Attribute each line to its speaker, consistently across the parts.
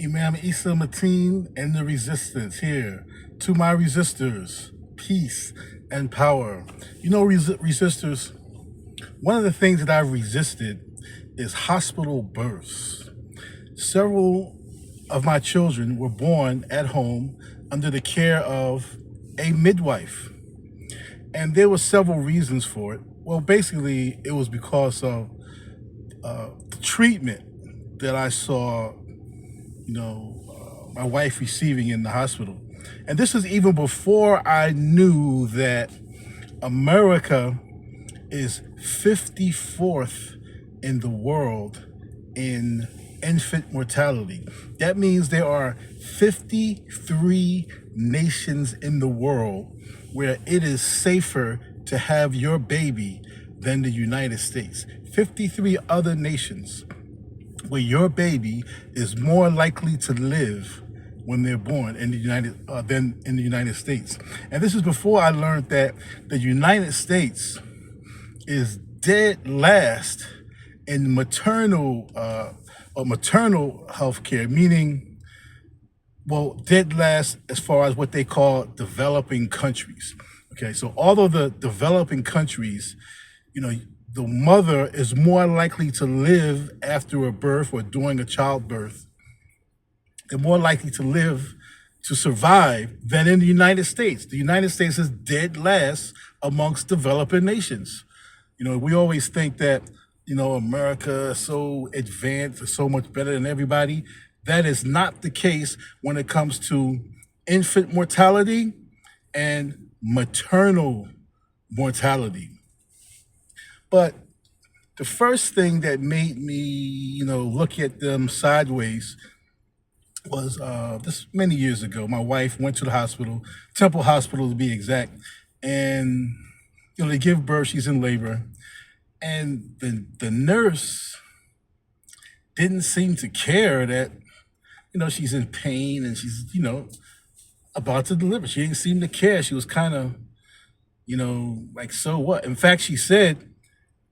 Speaker 1: Imam Isa Mateen and the resistance here. To my resistors, peace and power. You know, resistors, one of the things that I've resisted is hospital births. Several of my children were born at home under the care of a midwife. And there were several reasons for it. Well, basically, it was because of the treatment that I saw, my wife receiving in the hospital. And this is even before I knew that America is 54th in the world in infant mortality. That means there are 53 nations in the world where it is safer to have your baby than the United States. 53 other nations where your baby is more likely to live when they're born in the than in the United States. And this is before I learned that the United States is dead last in maternal health care, meaning, well, dead last as far as what they call developing countries. Okay, so all of the developing countries, the mother is more likely to live after a birth or during a childbirth. They're more likely to live, to survive, than in the United States. The United States is dead last amongst developing nations. We always think that, America is so advanced, is so much better than everybody. That is not the case when it comes to infant mortality and maternal mortality. But the first thing that made me, look at them sideways was this many years ago. My wife went to the hospital, Temple Hospital to be exact, and they give birth. She's in labor, and the nurse didn't seem to care that she's in pain and she's about to deliver. She didn't seem to care. She was kind of like, so what? In fact, she said,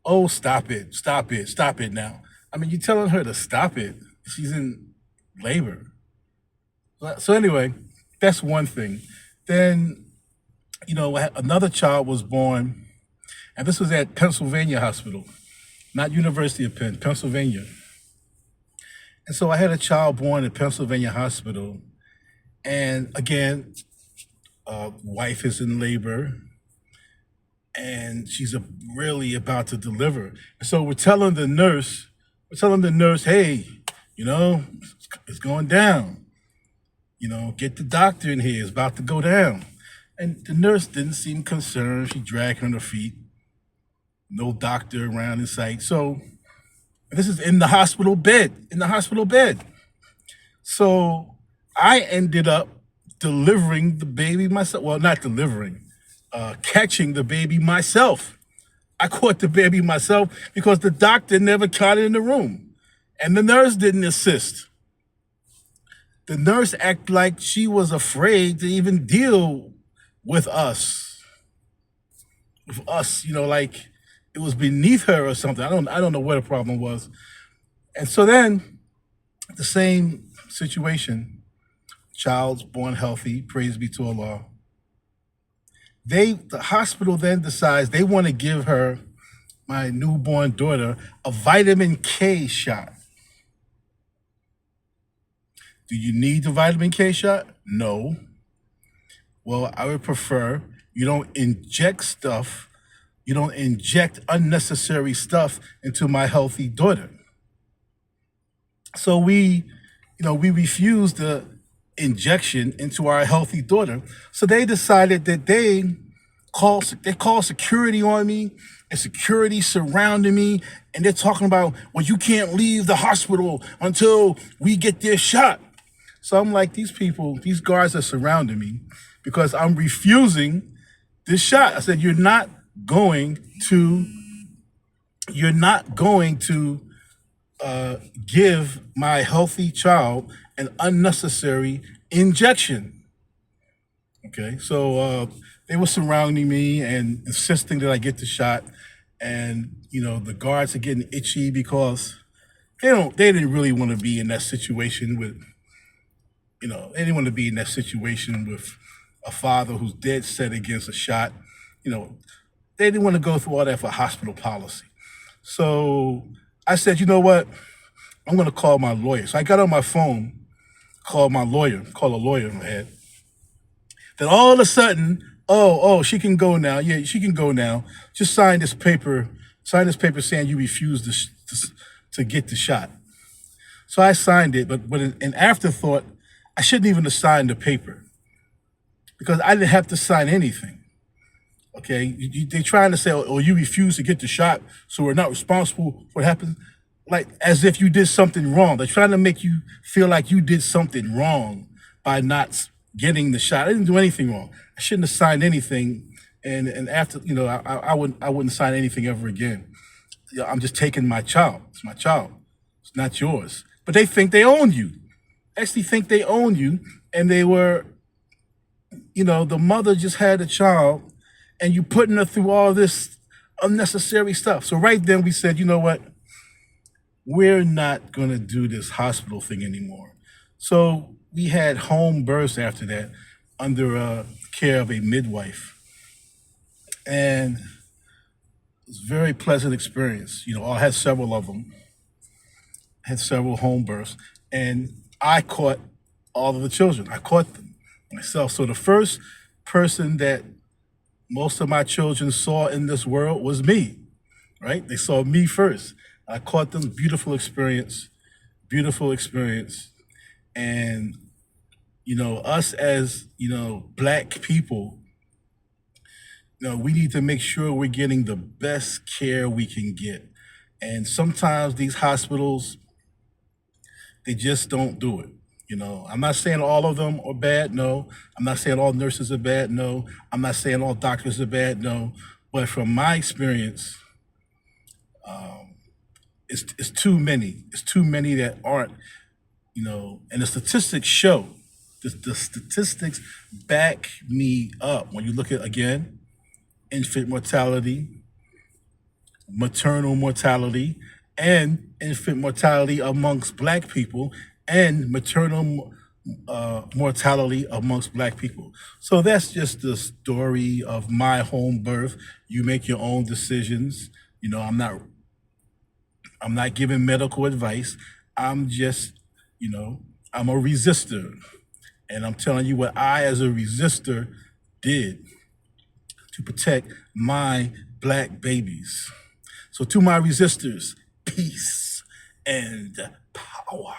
Speaker 1: "Oh, stop it, stop it, stop it now." I mean, you're telling her to stop it. She's in labor. So anyway, that's one thing. Then, another child was born, and this was at Pennsylvania Hospital, not University of Penn, Pennsylvania. And so I had a child born at Pennsylvania Hospital, and again, wife is in labor, and she's really about to deliver. And so we're telling the nurse, hey, it's going down. Get the doctor in here. It's about to go down. And the nurse didn't seem concerned. She dragged her on her feet. No doctor around in sight. So this is in the hospital bed. So I ended up delivering the baby myself. Well, not delivering, catching the baby myself. I caught the baby myself because the doctor never caught it in the room. And the nurse didn't assist. The nurse acted like she was afraid to even deal with us. Like it was beneath her or something. I don't know what the problem was. And so then the same situation, child's born healthy, praise be to Allah. The hospital then decides they want to give her, my newborn daughter, a vitamin K shot. Do you need the vitamin K shot? No. Well, I would prefer you don't inject unnecessary stuff into my healthy daughter. So we refused the injection into our healthy daughter. So they decided that they called security on me, and security surrounding me, and they're talking about, well, you can't leave the hospital until we get this shot. So I'm like, these guards are surrounding me because I'm refusing this shot. I said, you're not going to give my healthy child an unnecessary injection. Okay, so they were surrounding me and insisting that I get the shot. And, the guards are getting itchy because they didn't really want to be in that situation with They didn't want to be in that situation with a father who's dead set against a shot. You know, they didn't want to go through all that for hospital policy. So I said, you know what? I'm going to call my lawyer. So I got on my phone, called my lawyer, call a lawyer in my head. Then all of a sudden, oh, she can go now. Yeah, she can go now. Just sign this paper. Sign this paper saying you refuse to get the shot. So I signed it, but in afterthought, I shouldn't even have signed the paper because I didn't have to sign anything. Okay, they're trying to say, oh, you refuse to get the shot, so we're not responsible for what happened. Like as if you did something wrong. They're trying to make you feel like you did something wrong by not getting the shot. I didn't do anything wrong. I shouldn't have signed anything. And after, I wouldn't sign anything ever again. I'm just taking my child. It's my child. It's not yours. But they think they own you. Actually think they own you. And they were, the mother just had a child and you putting her through all this unnecessary stuff. So right then we said, you know what? We're not going to do this hospital thing anymore. So we had home births after that under care of a midwife. And it was a very pleasant experience. I had several of them, had several home births, and I caught all of the children. I caught them myself. So the first person that most of my children saw in this world was me, right? They saw me first. I caught them. Beautiful experience. And, us as, Black people, we need to make sure we're getting the best care we can get. And sometimes these hospitals, they just don't do it. I'm not saying all of them are bad, no. I'm not saying all nurses are bad, no. I'm not saying all doctors are bad, no. But from my experience, it's too many. It's too many that aren't, and the statistics show, the statistics back me up. When you look at, again, infant mortality, maternal mortality, and infant mortality amongst Black people, and maternal mortality amongst Black people. So that's just the story of my home birth. You make your own decisions. I'm not giving medical advice. I'm just, I'm a resistor. And I'm telling you what I, as a resistor, did to protect my Black babies. So to my resistors, peace and power.